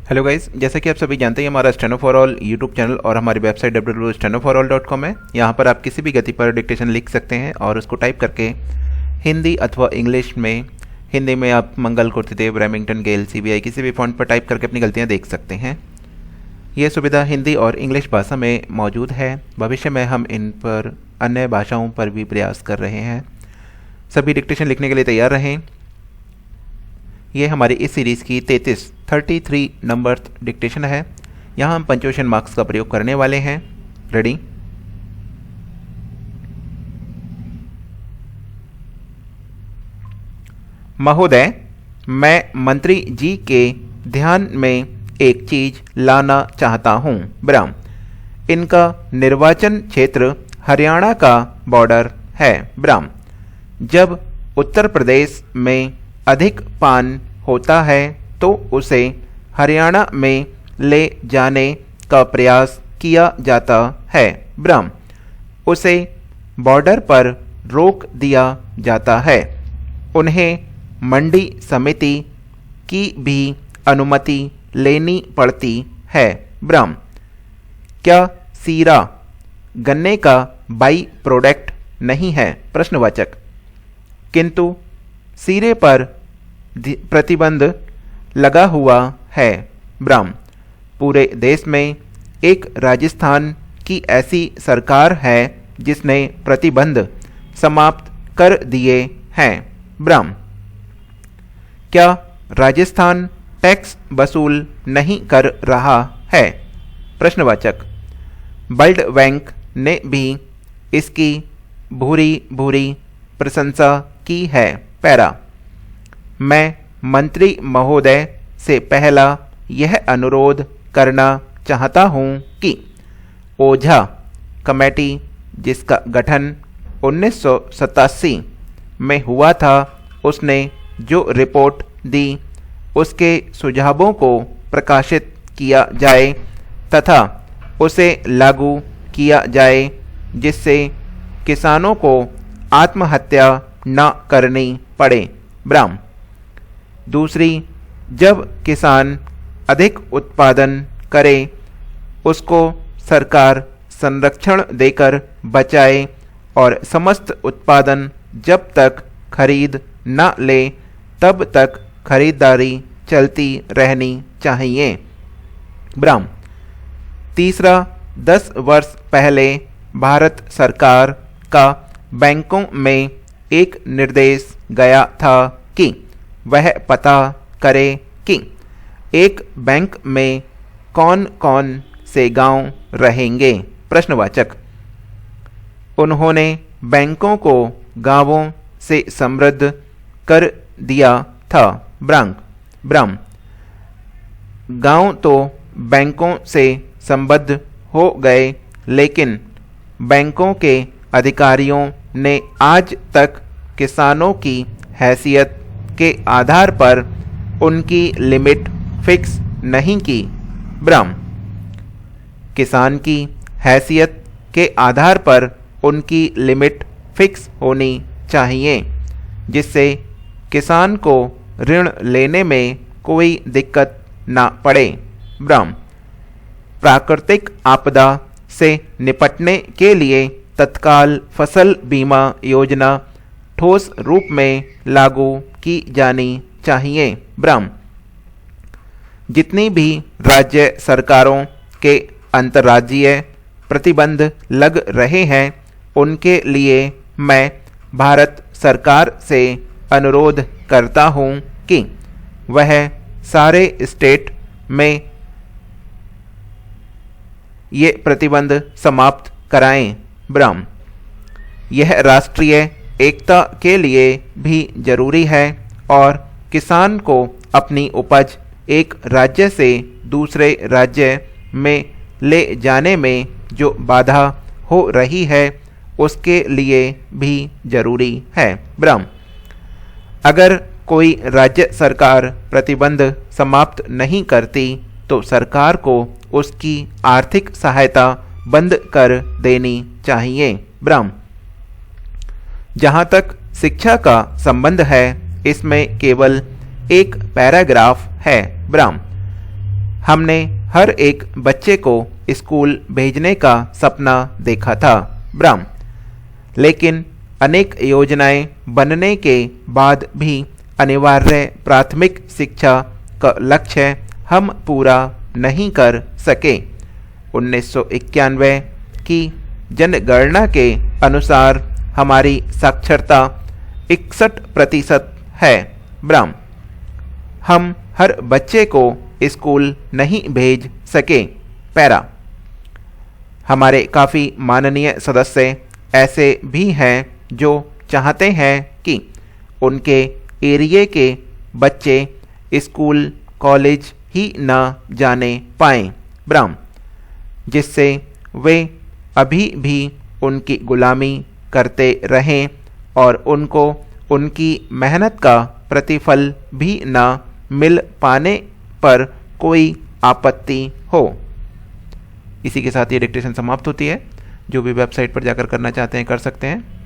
Hello guys, जैसा कि आप सभी जानते हैं हमारा steno for all YouTube channel और हमारी वेबसाइट www.stenoforall.com है। यहाँ पर आप किसी भी गति पर डिक्टेशन लिख सकते हैं और उसको टाइप करके हिंदी अथवा इंग्लिश में, हिंदी में आप मंगल, कुर्तीदेव, रेमिंगटन, गेल, CBI किसी भी फॉन्ट पर टाइप करके अपनी गलतियाँ देख सकते हैं। ये सुविधा हिंदी और इंग्लिश भाषा में मौजूद है। भविष्य में हम इन पर अन्य भाषाओं पर भी प्रयास कर रहे हैं। सभी डिक्टेशन लिखने के लिए तैयार रहें। ये हमारी इस सीरीज़ की 33 नंबर डिक्टेशन है। यहाँ हम पंक्चुएशन मार्क्स का प्रयोग करने वाले हैं। रेडी? महोदय, मैं मंत्री जी के ध्यान में एक चीज लाना चाहता हूँ। विराम। इनका निर्वाचन क्षेत्र हरियाणा का बॉर्डर है। विराम। जब उत्तर प्रदेश में अधिक पान होता है तो उसे हरियाणा में ले जाने का प्रयास किया जाता है। विराम। उसे बॉर्डर पर रोक दिया जाता है। उन्हें मंडी समिति की भी अनुमति लेनी पड़ती है। विराम। क्या सीरा गन्ने का बाई प्रोडक्ट नहीं है? प्रश्नवाचक। किंतु सीरे पर प्रतिबंध लगा हुआ है। विराम। पूरे देश में एक राजस्थान की ऐसी सरकार है जिसने प्रतिबंध समाप्त कर दिए हैं। विराम। क्या राजस्थान टैक्स वसूल नहीं कर रहा है? प्रश्नवाचक। वर्ल्ड बैंक ने भी इसकी भूरी भूरी प्रशंसा की है। पैरा। मैं मंत्री महोदय से पहला यह अनुरोध करना चाहता हूं कि ओझा कमेटी, जिसका गठन 1987 में हुआ था, उसने जो रिपोर्ट दी उसके सुझावों को प्रकाशित किया जाए तथा उसे लागू किया जाए, जिससे किसानों को आत्महत्या न करनी पड़े। विराम। दूसरी, जब किसान अधिक उत्पादन करे उसको सरकार संरक्षण देकर बचाए और समस्त उत्पादन जब तक खरीद न ले तब तक खरीदारी चलती रहनी चाहिए। विराम। तीसरा, 10 वर्ष पहले भारत सरकार का बैंकों में एक निर्देश गया था कि वह पता करे कि एक बैंक में कौन कौन से गांव रहेंगे। प्रश्नवाचक। उन्होंने बैंकों को गांवों से समृद्ध कर दिया था। विराम। गांव तो बैंकों से संबद्ध हो गए, लेकिन बैंकों के अधिकारियों ने आज तक किसानों की हैसियत के आधार पर उनकी लिमिट फिक्स नहीं की। विराम। किसान की हैसियत के आधार पर उनकी लिमिट फिक्स होनी चाहिए, जिससे किसान को ऋण लेने में कोई दिक्कत ना पड़े। विराम। प्राकृतिक आपदा से निपटने के लिए तत्काल फसल बीमा योजना ठोस रूप में लागू की जानी चाहिए। विराम। जितनी भी राज्य सरकारों के अंतर्राज्यीय प्रतिबंध लग रहे हैं उनके लिए मैं भारत सरकार से अनुरोध करता हूं कि वह सारे स्टेट में ये प्रतिबंध समाप्त कराएं। विराम। यह राष्ट्रीय एकता के लिए भी जरूरी है और किसान को अपनी उपज एक राज्य से दूसरे राज्य में ले जाने में जो बाधा हो रही है उसके लिए भी जरूरी है। विराम। अगर कोई राज्य सरकार प्रतिबंध समाप्त नहीं करती तो सरकार को उसकी आर्थिक सहायता बंद कर देनी चाहिए। विराम। जहाँ तक शिक्षा का संबंध है, इसमें केवल एक पैराग्राफ है। विराम। हमने हर एक बच्चे को स्कूल भेजने का सपना देखा था। ब्राह्म, लेकिन अनेक योजनाएं बनने के बाद भी अनिवार्य प्राथमिक शिक्षा का लक्ष्य हम पूरा नहीं कर सके। 1991 की जनगणना के अनुसार हमारी साक्षरता 61% है। ब्राह्म, हम हर बच्चे को स्कूल नहीं भेज सके। पैरा, हमारे काफ़ी माननीय सदस्य ऐसे भी हैं जो चाहते हैं कि उनके एरिया के बच्चे स्कूल कॉलेज ही न जाने पाएं। ब्राह्म, जिससे वे अभी भी उनकी गुलामी करते रहें और उनको उनकी मेहनत का प्रतिफल भी न मिल पाने पर कोई आपत्ति हो। इसी के साथ ये डिक्टेशन समाप्त होती है। जो भी वेबसाइट पर जाकर करना चाहते हैं कर सकते हैं।